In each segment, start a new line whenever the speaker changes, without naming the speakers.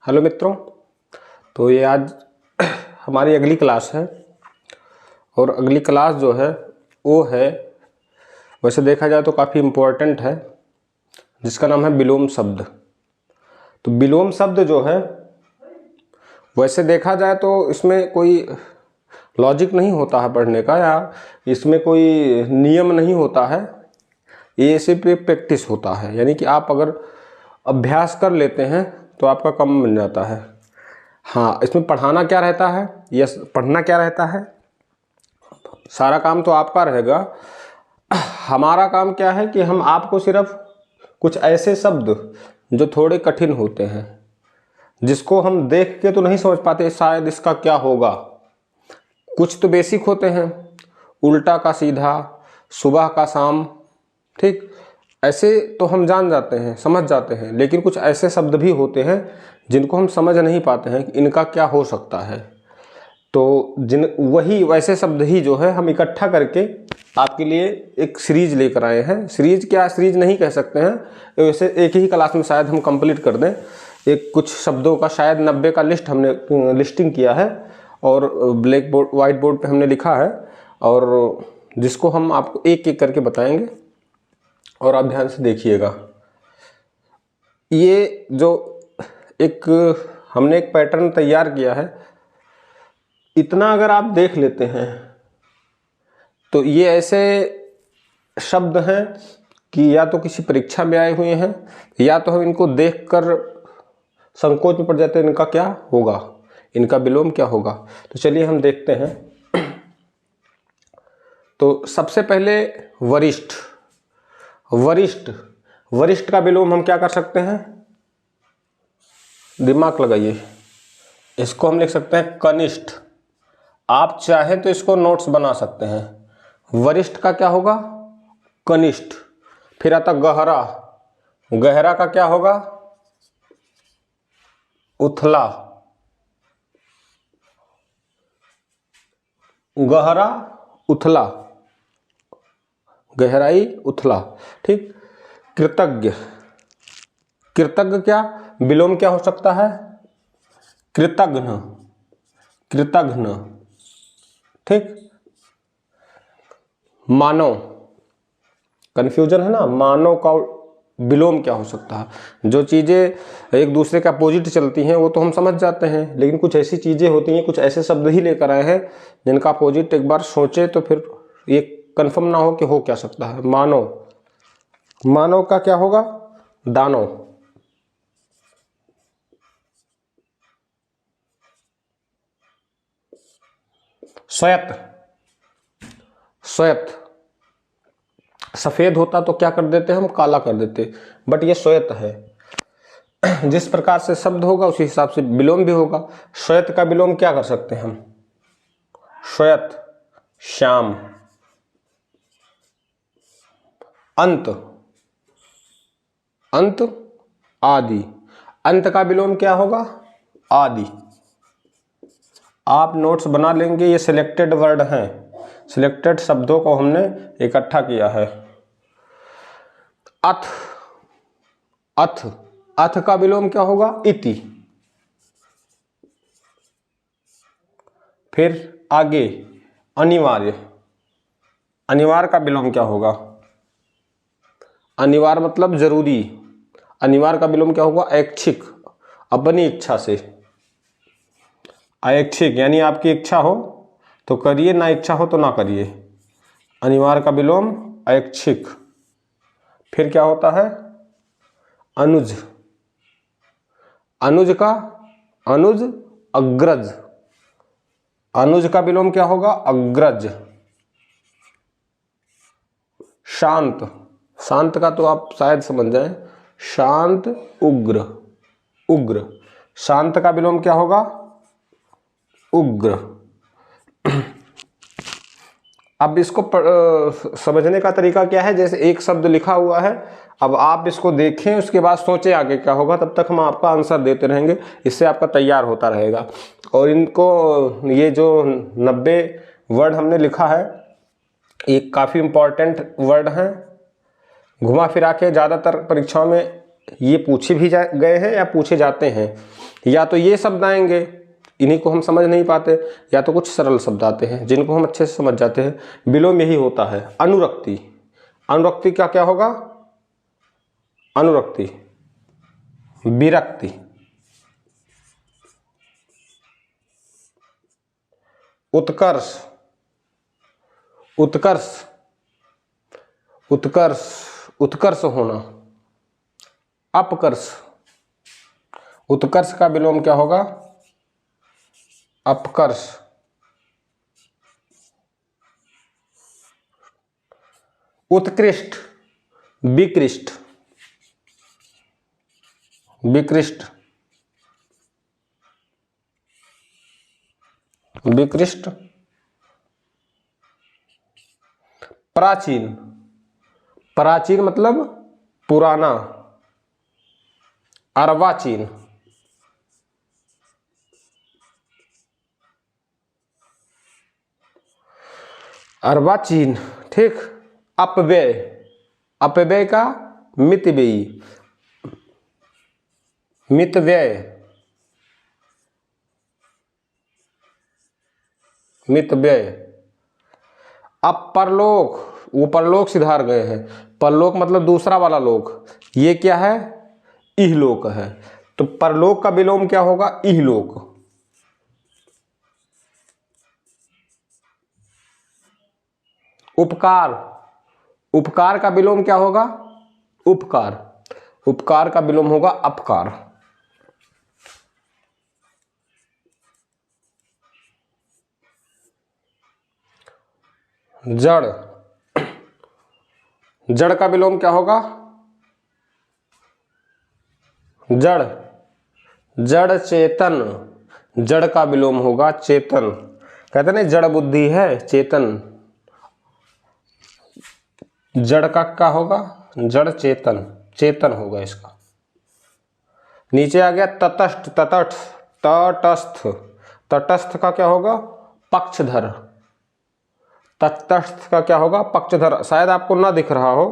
Hello मित्रों, तो ये आज हमारी अगली क्लास है और अगली क्लास जो है वो है, वैसे देखा जाए तो काफ़ी इम्पोर्टेंट है, जिसका नाम है विलोम शब्द। तो विलोम शब्द जो है वैसे देखा जाए तो इसमें कोई लॉजिक नहीं होता है पढ़ने का, या इसमें कोई नियम नहीं होता है, ये सिर्फ एक प्रैक्टिस होता है। यानी कि आप अगर अभ्यास कर लेते हैं तो आपका काम बन जाता है। हाँ, इसमें पढ़ाना क्या रहता है या पढ़ना क्या रहता है, सारा काम तो आपका रहेगा। हमारा काम क्या है कि हम आपको सिर्फ कुछ ऐसे शब्द जो थोड़े कठिन होते हैं, जिसको हम देख के तो नहीं समझ पाते शायद इसका क्या होगा, कुछ तो बेसिक होते हैं, उल्टा का सीधा, सुबह का शाम, ठीक, ऐसे तो हम जान जाते हैं, समझ जाते हैं। लेकिन कुछ ऐसे शब्द भी होते हैं जिनको हम समझ नहीं पाते हैं कि इनका क्या हो सकता है। तो वही वैसे शब्द ही जो है हम इकट्ठा करके आपके लिए एक सीरीज लेकर आए हैं। सीरीज क्या, सीरीज नहीं कह सकते हैं, वैसे एक ही क्लास में शायद हम कंप्लीट कर दें। एक कुछ शब्दों का शायद 90 का लिस्ट हमने लिस्टिंग किया है और ब्लैक बोर्ड वाइट बोर्ड पे हमने लिखा है, और जिसको हम आपको एक एक करके बताएंगे और आप ध्यान से देखिएगा। ये जो हमने एक पैटर्न तैयार किया है, इतना अगर आप देख लेते हैं तो ये ऐसे शब्द हैं कि या तो किसी परीक्षा में आए हुए हैं, या तो हम इनको देखकर संकोच में पड़ जाते हैं इनका क्या होगा, इनका विलोम क्या होगा। तो चलिए हम देखते हैं। तो सबसे पहले वरिष्ठ। वरिष्ठ का विलोम हम क्या कर सकते हैं, दिमाग लगाइए, इसको हम लिख सकते हैं कनिष्ठ। आप चाहें तो इसको नोट्स बना सकते हैं। वरिष्ठ का क्या होगा, कनिष्ठ। फिर आता गहरा। गहरा का क्या होगा, उथला। गहरा, उथला, गहराई, उथला, ठीक। कृतज्ञ। कृतज्ञ क्या विलोम क्या हो सकता है, कृतघ्न। कृतघ्न, ठीक। मानव, कंफ्यूजन है ना, मानव का विलोम क्या हो सकता है। जो चीजें एक दूसरे के अपोजिट चलती हैं वो तो हम समझ जाते हैं, लेकिन कुछ ऐसी चीजें होती हैं, कुछ ऐसे शब्द ही लेकर आए हैं जिनका अपोजिट एक बार सोचे तो फिर ये कंफर्म ना हो कि हो क्या सकता है। मानव। मानव का क्या होगा, दानव। श्वेत। श्वेत, सफेद होता तो क्या कर देते हम, काला कर देते, बट ये श्वेत है। जिस प्रकार से शब्द होगा उसी हिसाब से विलोम भी होगा। श्वेत का विलोम क्या कर सकते हैं हम, श्वेत, श्याम। अंत। अंत, आदि। अंत का विलोम क्या होगा, आदि। आप नोट्स बना लेंगे, ये सिलेक्टेड वर्ड हैं, सिलेक्टेड शब्दों को हमने इकट्ठा किया है। अथ। अथ। अथ का विलोम क्या होगा, इति। फिर आगे अनिवार्य। अनिवार्य का विलोम क्या होगा, अनिवार्य मतलब जरूरी। अनिवार्य का विलोम क्या होगा, ऐच्छिक, अपनी इच्छा से। ऐच्छिक यानी आपकी इच्छा हो तो करिए, ना इच्छा हो तो ना करिए। अनिवार्य का विलोम ऐच्छिक। फिर क्या होता है, अनुज। अनुज का, अनुज, अग्रज। अनुज का विलोम क्या होगा, अग्रज। शांत। शांत का तो आप शायद समझ जाएं, शांत, उग्र। उग्र। शांत का विलोम क्या होगा, उग्र। अब इसको समझने का तरीका क्या है, जैसे एक शब्द लिखा हुआ है, अब आप इसको देखें, उसके बाद सोचें आगे क्या होगा, तब तक हम आपका आंसर देते रहेंगे, इससे आपका तैयार होता रहेगा। और इनको, ये जो 90 वर्ड हमने लिखा है, ये काफ़ी इम्पॉर्टेंट वर्ड हैं। घुमा फिरा के ज़्यादातर परीक्षाओं में ये पूछे भी गए हैं या पूछे जाते हैं। या तो ये शब्द आएंगे, इन्हीं को हम समझ नहीं पाते, या तो कुछ सरल शब्द आते हैं जिनको हम अच्छे से समझ जाते हैं। विलोम यही होता है। अनुरक्ति, अनुरक्ति का क्या होगा? अनुरक्ति, विरक्ति, उत्कर्ष, उत्कर्ष, उत्कर्ष, उत्कर्ष होना, अपकर्ष। उत्कर्ष का विलोम क्या होगा? अपकर्ष। उत्कृष्ट, विकृष्ट, विकृष्ट, विकृष्ट। प्राचीन, प्राचीन मतलब पुराना, अर्वाचीन, अर्वाचीन। ठीक। अपव्यय, अपव्यय का मितव्ययी, मितव्यय, मितव्यय। अब परलोक, वो परलोक सिधार गए हैं। परलोक मतलब दूसरा वाला लोक, ये क्या है? इहलोक है। तो परलोक का विलोम क्या होगा? इहलोक। उपकार, उपकार का विलोम क्या होगा? उपकार। उपकार का विलोम होगा अपकार। जड़, जड़ का विलोम क्या होगा? जड़, जड़ चेतन। जड़ का विलोम होगा चेतन। कहते ना जड़ बुद्धि है, चेतन। जड़ का क्या होगा? जड़ चेतन, चेतन होगा इसका। नीचे आ गया तटस्थ, तटस्थ, तटस्थ। तटस्थ का क्या होगा? पक्षधर। तटस्थ का क्या होगा? पक्षधर। शायद आपको ना दिख रहा हो,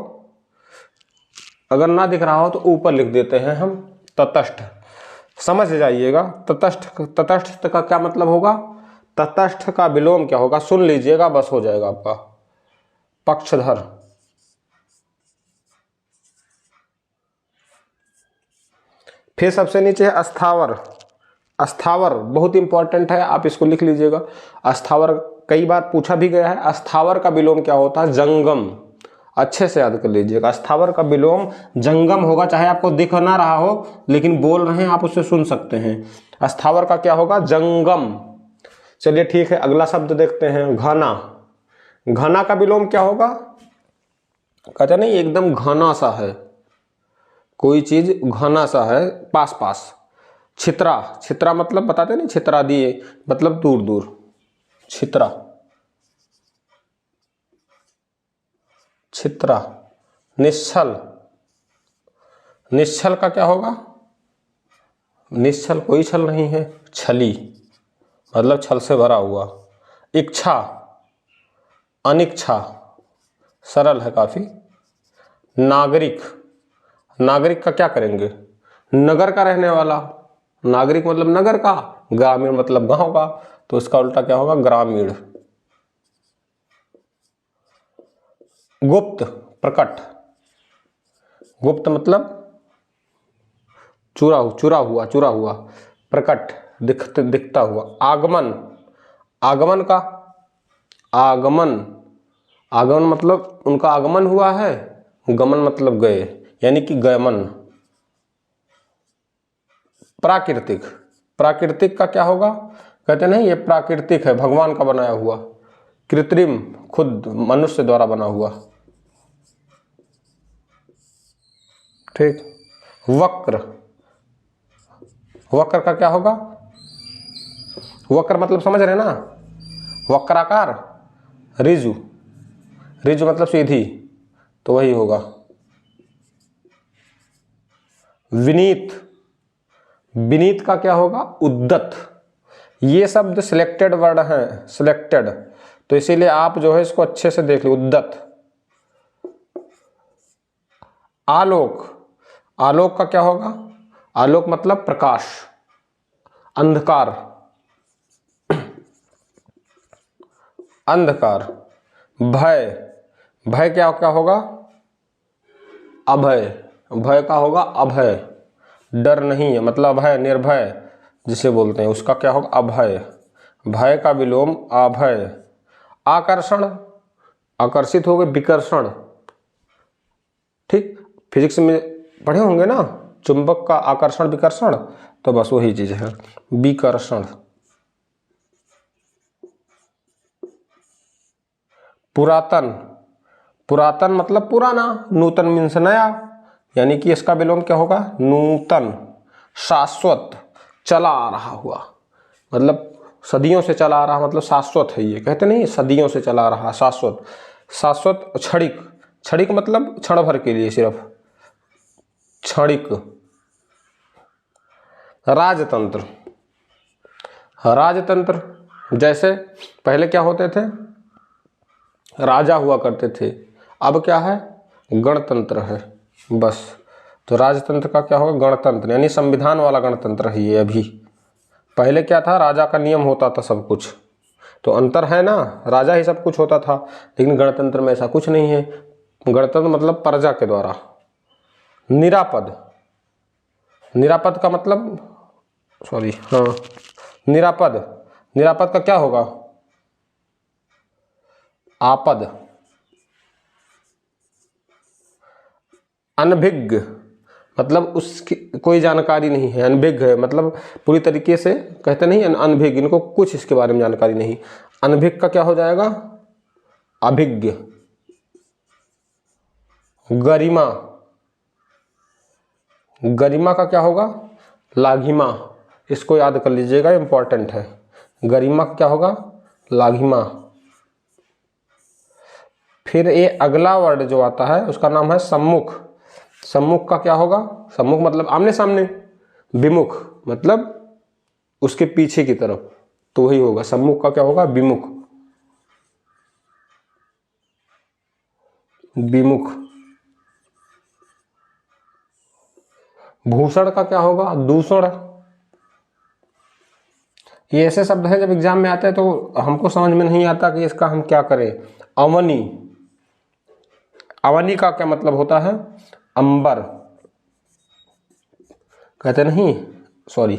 अगर ना दिख रहा हो तो ऊपर लिख देते हैं हम तटस्थ, समझ जाइएगा। तटस्थ, तटस्थ का क्या मतलब होगा? तटस्थ का विलोम क्या होगा? सुन लीजिएगा, बस हो जाएगा आपका। पक्षधर। फिर सबसे नीचे है अस्थावर। अस्थावर बहुत इंपॉर्टेंट है, आप इसको लिख लीजिएगा। अस्थावर कई बार पूछा भी गया है। अस्थावर का विलोम क्या होता है? जंगम। अच्छे से याद कर लीजिएगा। अस्थावर का विलोम जंगम होगा, चाहे आपको दिख ना रहा हो लेकिन बोल रहे हैं आप, उसे सुन सकते हैं। अस्थावर का क्या होगा? जंगम। चलिए ठीक है, अगला शब्द देखते हैं, घना। घना का विलोम क्या होगा? कहते नहीं एकदम घना सा है, कोई चीज घना सा है, पास पास। छित्रा, छित्रा मतलब बताते नहीं, छित्रा दिए मतलब दूर दूर, छित्रा, छित्रा। निश्चल, निश्चल का क्या होगा? निश्चल कोई छल नहीं है, छली मतलब छल से भरा हुआ। इच्छा, अनिच्छा, सरल है काफी। नागरिक, नागरिक का क्या करेंगे? नगर का रहने वाला। नागरिक मतलब नगर का, ग्रामीण मतलब गांव का, तो इसका उल्टा क्या होगा? ग्रामीण। गुप्त, प्रकट। गुप्त मतलब चुरा हुआ, चुरा हुआ। प्रकट, दिखता हुआ। आगमन, आगमन का, आगमन, आगमन मतलब उनका आगमन हुआ है, गमन मतलब गए, यानी कि गमन। प्राकृतिक, प्राकृतिक का क्या होगा? कहते नहीं ये प्राकृतिक है, भगवान का बनाया हुआ। कृत्रिम, खुद मनुष्य द्वारा बना हुआ। ठीक। वक्र, वक्र का क्या होगा? वक्र मतलब समझ रहे ना, वक्राकार। रिजु, रिजु मतलब सीधी, तो वही होगा। विनीत, विनीत का क्या होगा? उद्दत। ये शब्द सिलेक्टेड वर्ड हैं, सिलेक्टेड, तो इसीलिए आप जो है इसको अच्छे से देख लो। उद्दत। आलोक, आलोक का क्या होगा? आलोक मतलब प्रकाश, अंधकार, अंधकार। भय, भय क्या क्या होगा? अभय, भय का होगा अभय, डर नहीं है मतलब अभय, निर्भय जिसे बोलते हैं उसका क्या होगा? अभय। भय का विलोम अभय। आकर्षण, आकर्षित हो गए विकर्षण। ठीक, फिजिक्स में पढ़े होंगे ना, चुंबक का आकर्षण विकर्षण, तो बस वही चीज है, विकर्षण। पुरातन, पुरातन मतलब पुराना, नूतन मीन्स नया, यानी कि इसका विलोम क्या होगा? नूतन। शाश्वत, चला आ रहा हुआ, मतलब सदियों से चला आ रहा, मतलब शाश्वत है ये, कहते नहीं सदियों से चला आ रहा, शाश्वत। शाश्वत। क्षणिक, क्षणिक मतलब क्षण भर के लिए सिर्फ, क्षणिक। राजतंत्र, राजतंत्र जैसे पहले क्या होते थे? राजा हुआ करते थे, अब क्या है? गणतंत्र है बस। तो राजतंत्र का क्या होगा? गणतंत्र, यानी संविधान वाला गणतंत्र है ये अभी। पहले क्या था? राजा का नियम होता था सब कुछ, तो अंतर है ना, राजा ही सब कुछ होता था, लेकिन गणतंत्र में ऐसा कुछ नहीं है। गणतंत्र मतलब प्रजा के द्वारा। निरापद, निरापद का मतलब, सॉरी, हाँ, निरापद, निरापद का क्या होगा? आपद। अनभिज्ञ मतलब उसकी कोई जानकारी नहीं है, अनभिज्ञ है मतलब पूरी तरीके से, कहते नहीं अनभिज्ञ, इनको कुछ इसके बारे में जानकारी नहीं। अनभिज्ञ का क्या हो जाएगा? अभिज्ञ। गरिमा, गरिमा का क्या होगा? लाघिमा। इसको याद कर लीजिएगा, इंपॉर्टेंट है। गरिमा का क्या होगा? लाघिमा। फिर ये अगला वर्ड जो आता है उसका नाम है सम्मुख। सम्मुख का क्या होगा? सम्मुख मतलब आमने सामने, विमुख मतलब उसके पीछे की तरफ, तो वही होगा। सम्मुख का क्या होगा? विमुख, विमुख। भूषण का क्या होगा? दूषण। ये ऐसे शब्द है जब एग्जाम में आते हैं तो हमको समझ में नहीं आता कि इसका हम क्या करें। अवनी, अवनी का क्या मतलब होता है? अंबर, कहते नहीं, सॉरी,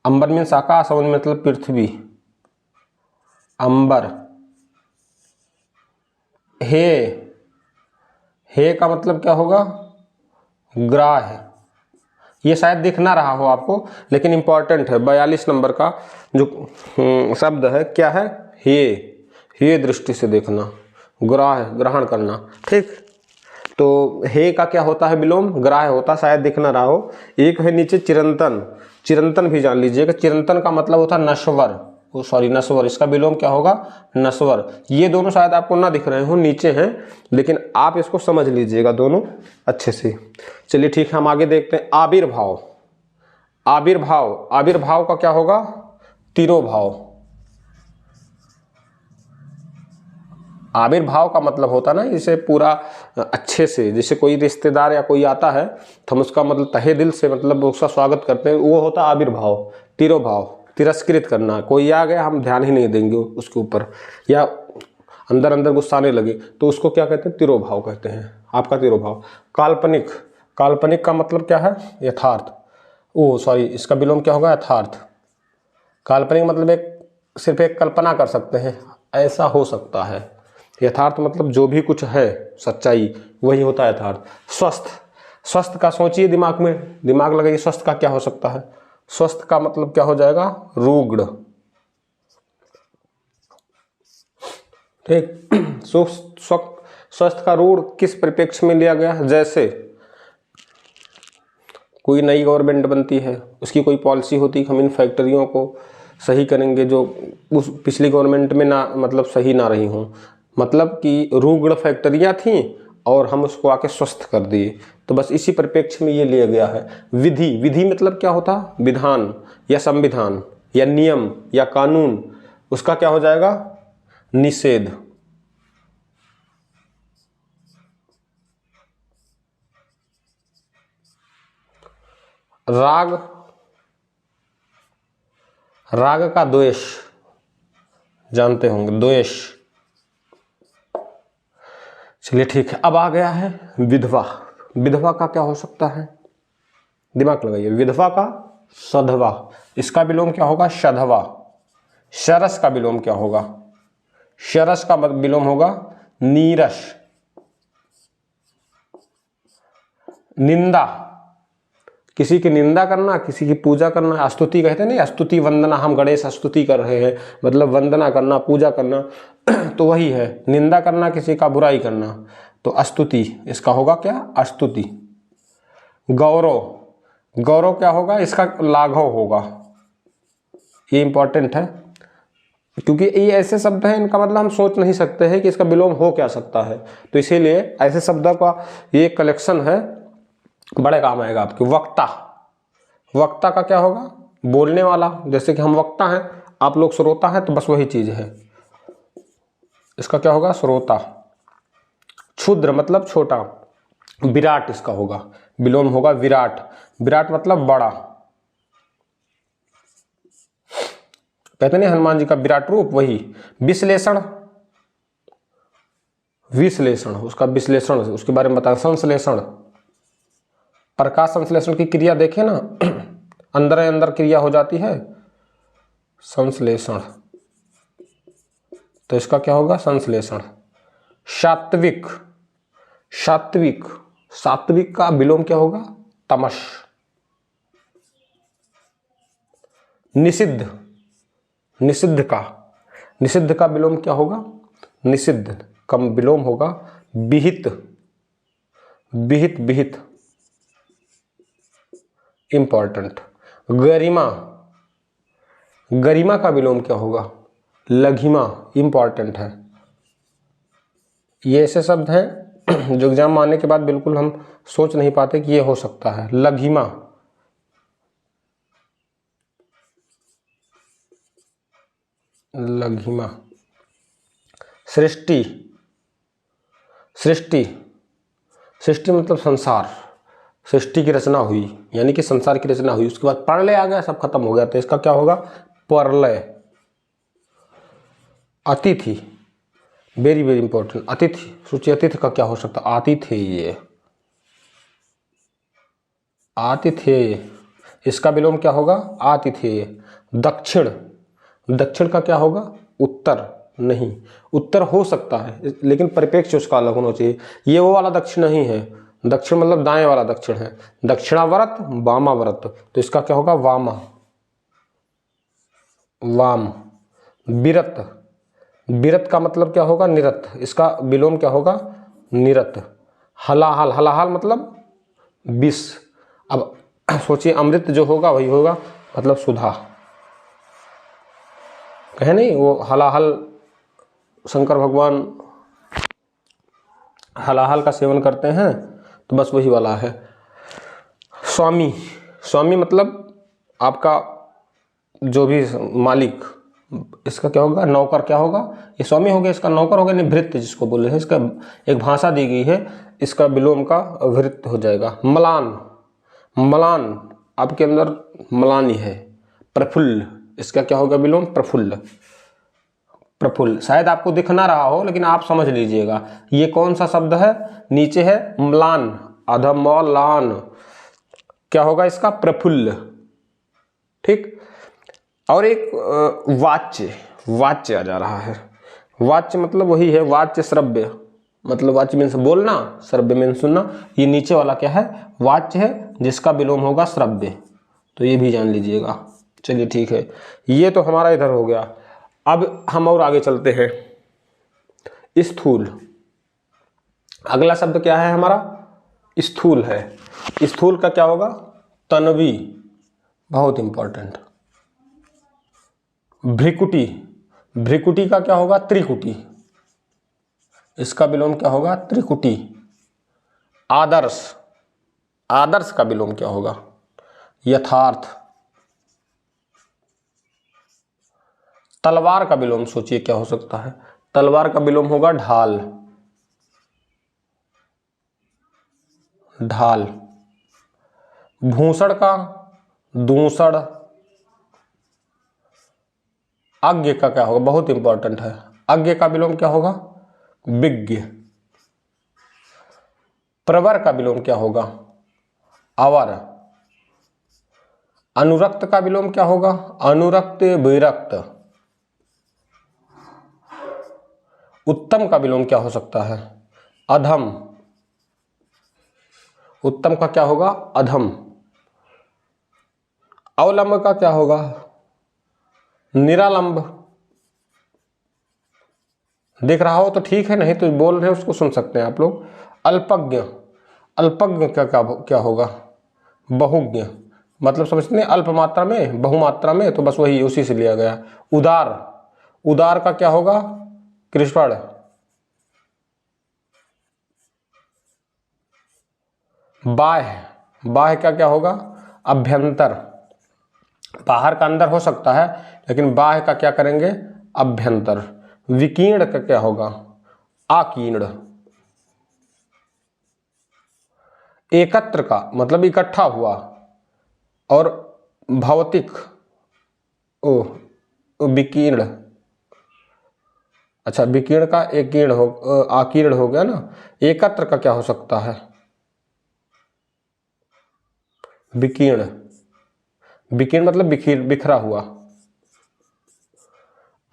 अंबर मीन्स आकाश, अवनी मतलब पृथ्वी। अंबर। हे, हे का मतलब क्या होगा? ग्राह। ये शायद दिख ना रहा हो आपको, लेकिन इंपॉर्टेंट है, 42 नंबर का जो शब्द है क्या है? हे दृष्टि से देखना, ग्राह ग्रहण करना। ठीक, तो हे का क्या होता है विलोम? ग्राह होता, शायद दिख ना रहा हो। एक है नीचे चिरंतन, चिरंतन भी जान लीजिएगा, चिरंतन का मतलब होता है नश्वर, ओ सॉरी नश्वर, इसका विलोम क्या होगा? नश्वर। ये दोनों शायद आपको ना दिख रहे हो, नीचे हैं, लेकिन आप इसको समझ लीजिएगा दोनों अच्छे से। चलिए ठीक है, हम आगे देखते हैं। आविर्भाव, आविर्भाव, आविर्भाव का क्या होगा? तिरोभाव। आविर्भाव का मतलब होता ना इसे पूरा अच्छे से, जैसे कोई रिश्तेदार या कोई आता है तो हम उसका मतलब तहे दिल से मतलब उसका स्वागत करते हैं, वो होता आविर्भाव। तिरोभाव, तिरस्कृत करना, कोई आ गया हम ध्यान ही नहीं देंगे उसके ऊपर, या अंदर अंदर गुस्साने लगे तो उसको क्या कहते हैं? तिरोभाव कहते हैं, आपका तिरोभाव। काल्पनिक, काल्पनिक का मतलब क्या है? यथार्थ, ओ सॉरी, इसका विलोम क्या होगा? यथार्थ। काल्पनिक मतलब एक सिर्फ एक कल्पना कर सकते हैं, ऐसा हो सकता है। यथार्थ मतलब जो भी कुछ है सच्चाई, वही होता है यथार्थ। स्वस्थ, स्वस्थ का सोचिए दिमाग में, दिमाग लगाइए, स्वस्थ का क्या हो सकता है? स्वस्थ का मतलब क्या हो जाएगा? रुग्ण। ठीक, स्वस्थ का रूढ़ किस परिप्रेक्ष्य में लिया गया? जैसे कोई नई गवर्नमेंट बनती है, उसकी कोई पॉलिसी होती है, हम इन फैक्ट्रियों को सही करेंगे जो उस पिछली गवर्नमेंट में ना मतलब सही ना रही हों, मतलब कि रुग्ण फैक्ट्रियाँ थीं और हम उसको आके स्वस्थ कर दिए, तो बस इसी परिप्रेक्ष्य में ये लिया गया है। विधि, विधि मतलब क्या होता? विधान या संविधान या नियम या कानून, उसका क्या हो जाएगा? निषेध। राग, राग का द्वेष जानते होंगे, द्वेष। चलिए ठीक है, अब आ गया है विधवा। विधवा का क्या हो सकता है, दिमाग लगाइए। विधवा का सधवा, इसका विलोम क्या होगा, शधवा। शरस का विलोम क्या होगा, शरस का विलोम होगा नीरस। निंदा, किसी की निंदा करना, किसी की पूजा करना, स्तुति कहते हैं नहीं, स्तुति वंदना, हम गणेश स्तुति कर रहे हैं, मतलब वंदना करना, पूजा करना, तो वही है। निंदा करना, किसी का बुराई करना, तो स्तुति, इसका होगा क्या, स्तुति। गौरव, गौरव क्या होगा, इसका लाघव होगा। ये इंपॉर्टेंट है क्योंकि ये ऐसे शब्द हैं, इनका मतलब हम सोच नहीं सकते हैं कि इसका विलोम हो क्या सकता है, तो इसीलिए ऐसे शब्दों का ये कलेक्शन है, बड़े काम आएगा आपके। वक्ता, वक्ता का क्या होगा, बोलने वाला। जैसे कि हम वक्ता हैं, आप लोग श्रोता हैं, तो बस वही चीज है, इसका क्या होगा, श्रोता। क्षुद्र मतलब छोटा। विराट इसका होगा, विलोम होगा विराट। विराट मतलब बड़ा। कहते नहीं हनुमान जी का विराट रूप, वही। विश्लेषण, विश्लेषण, उसका विश्लेषण, उसके बारे में बता। संश्लेषण, प्रकाश संश्लेषण की क्रिया देखे ना, अंदर अंदर क्रिया हो जाती है, संश्लेषण, तो इसका क्या होगा, संश्लेषण। सात्विक, सात्विक, सात्विक का विलोम क्या होगा, तमस। निषिद्ध, निषिद्ध का, निषिद्ध का विलोम क्या होगा, निषिद्ध का विलोम होगा विहित। विहित, विहित इंपॉर्टेंट। गरिमा, गरिमा का विलोम क्या होगा, लघिमा, इंपॉर्टेंट है। ये ऐसे शब्द हैं जो एग्जाम में आने के बाद बिल्कुल हम सोच नहीं पाते कि ये हो सकता है। लघिमा, लघिमा। सृष्टि, सृष्टि, सृष्टि मतलब संसार, सृष्टि की रचना हुई, यानी कि संसार की रचना हुई, उसके बाद प्रलय आ गया, सब खत्म हो गया, तो इसका क्या होगा, प्रलय। अतिथि, वेरी वेरी इंपॉर्टेंट। अतिथि, सोचिए अतिथि का क्या हो सकता, आतिथेय, आतिथेय, इसका विलोम क्या होगा, आतिथेय। दक्षिण, दक्षिण का क्या होगा, उत्तर। नहीं, उत्तर हो सकता है लेकिन परिप्रेक्ष्य उसका अलग होना चाहिए। ये वो वाला दक्षिण नहीं है, दक्षिण मतलब दाएं वाला दक्षिण है। दक्षिणावर्त, वामावर्त, तो इसका क्या होगा, वामा, वाम। विरत, विरत का मतलब क्या होगा, निरत, इसका विलोम क्या होगा, निरत। हलाहल, हलाहल मतलब विष। अब सोचिए अमृत जो होगा वही होगा, मतलब सुधा। कहे नहीं वो हलाहल, शंकर भगवान हलाहल का सेवन करते हैं, तो बस वही वाला है। स्वामी, स्वामी मतलब आपका जो भी मालिक, इसका क्या होगा, नौकर क्या होगा, ये स्वामी हो गया, इसका नौकर हो गया, नहीं भृत्य जिसको बोल रहे हैं, इसका एक भाषा दी गई है, इसका विलोम का भृत्य हो जाएगा। मलान, मलान आपके अंदर मलानी है। प्रफुल्ल, इसका क्या होगा विलोम, प्रफुल्ल, प्रफुल्ल। शायद आपको दिख ना रहा हो लेकिन आप समझ लीजिएगा ये कौन सा शब्द है, नीचे है म्लान, अधमलान, क्या होगा इसका, प्रफुल्ल। ठीक, और एक वाच्य, वाच्य आ जा रहा है। वाच्य मतलब वही है, वाच्य श्रव्य, मतलब वाच्य मीन्स बोलना, श्रव्य मीन्स सुनना। ये नीचे वाला क्या है, वाच्य है, जिसका विलोम होगा श्रव्य, तो ये भी जान लीजिएगा। चलिए ठीक है, ये तो हमारा इधर हो गया। अब हम और आगे चलते हैं। स्थूल, अगला शब्द क्या है हमारा, स्थूल है। स्थूल का क्या होगा, तन्वी, बहुत इंपॉर्टेंट। भ्रिकुटी, भ्रिकुटी का क्या होगा, त्रिकुटी, इसका विलोम क्या होगा, त्रिकुटी। आदर्श, आदर्श का विलोम क्या होगा, यथार्थ। तलवार का विलोम सोचिए क्या हो सकता है, तलवार का विलोम होगा ढाल, ढाल। भूषण का दूषण, अज्ञ का क्या होगा, बहुत इंपॉर्टेंट है, अज्ञ का विलोम क्या होगा, विज्ञ। प्रवर का विलोम क्या होगा, अवर। अनुरक्त का विलोम क्या होगा, अनुरक्त विरक्त। उत्तम का विलोम क्या हो सकता है, अधम। उत्तम का क्या होगा, अधम। अवलंब का क्या होगा, निरालंब। दिख रहा हो तो ठीक है, नहीं तो बोल रहे हैं उसको सुन सकते हैं आप लोग। अल्पज्ञ, अल्पज्ञ का क्या होगा, बहुज्ञ। मतलब समझते हैं, अल्प मात्रा में बहुमात्रा में, तो बस वही उसी से लिया गया। उदार, उदार का क्या होगा, कृष्ण। बाह्य, बाह्य का क्या होगा, अभ्यंतर। बाहर का अंदर हो सकता है, लेकिन बाह्य का क्या करेंगे, अभ्यंतर। विकीर्ण का क्या होगा, आकीर्ण। एकत्र का मतलब इकट्ठा हुआ, और भौतिक, विकीर्ण। अच्छा, विकीर्ण का एकीर्ण हो, आकीर्ण हो गया ना। एकत्र का क्या हो सकता है, विकीर्ण। विकीर्ण मतलब बिखरा हुआ।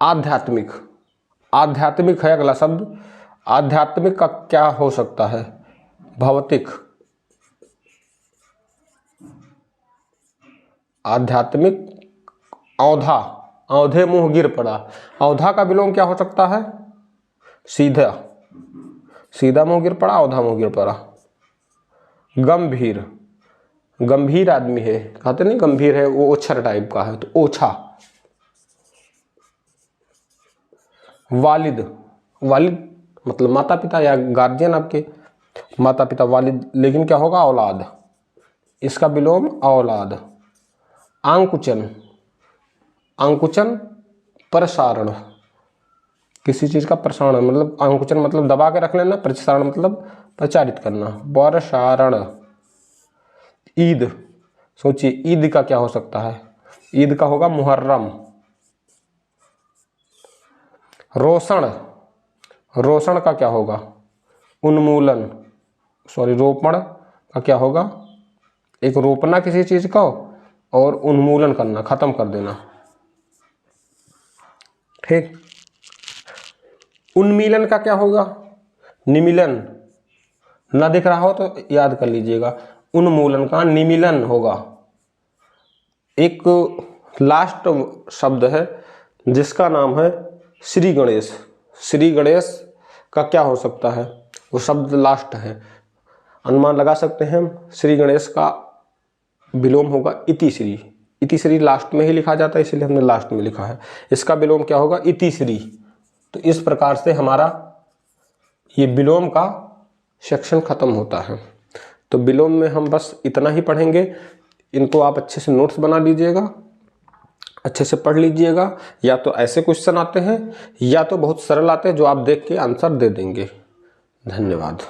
आध्यात्मिक, आध्यात्मिक है अगला शब्द। आध्यात्मिक का क्या हो सकता है, भौतिक। आध्यात्मिक, औधा, औधे मुंह गिर पड़ा। औधा का विलोम क्या हो सकता है, सीधा, सीधा मुंह गिर पड़ा, औधा मुंह गिर पड़ा। गंभीर, गंभीर आदमी है, कहते नहीं गंभीर है, वो ओछर टाइप का है, तो ओछा। वालिद, वालिद मतलब माता पिता या गार्जियन, आपके माता पिता, वालिद। लेकिन क्या होगा, औलाद, इसका विलोम औलाद। आंकुचन, आंकुचन प्रसारण, किसी चीज का प्रसारण, मतलब आंकुचन मतलब दबा के रख लेना, प्रसारण मतलब प्रचारित करना, प्रसारण। ईद, सोचिए ईद का क्या हो सकता है, ईद का होगा मुहर्रम। रोषण, रोषण का क्या होगा, उन्मूलन, सॉरी रोपण का क्या होगा, एक रोपना किसी चीज का, और उन्मूलन करना, खत्म कर देना। ठीक। उन्मीलन का क्या होगा, निमीलन। ना दिख रहा हो तो याद कर लीजिएगा, उन्मूलन का निमीलन होगा। एक लास्ट शब्द है जिसका नाम है श्री गणेश। श्री गणेश का क्या हो सकता है, वो शब्द लास्ट है, अनुमान लगा सकते हैं हम। श्री गणेश का विलोम होगा इतिश्री। इतिश्री लास्ट में ही लिखा जाता है, इसलिए हमने लास्ट में लिखा है। इसका विलोम क्या होगा, इतिश्री। तो इस प्रकार से हमारा ये विलोम का सेक्शन खत्म होता है। तो विलोम में हम बस इतना ही पढ़ेंगे। इनको आप अच्छे से नोट्स बना लीजिएगा, अच्छे से पढ़ लीजिएगा। या तो ऐसे क्वेश्चन आते हैं, या तो बहुत सरल आते हैं जो आप देख के आंसर दे देंगे। धन्यवाद।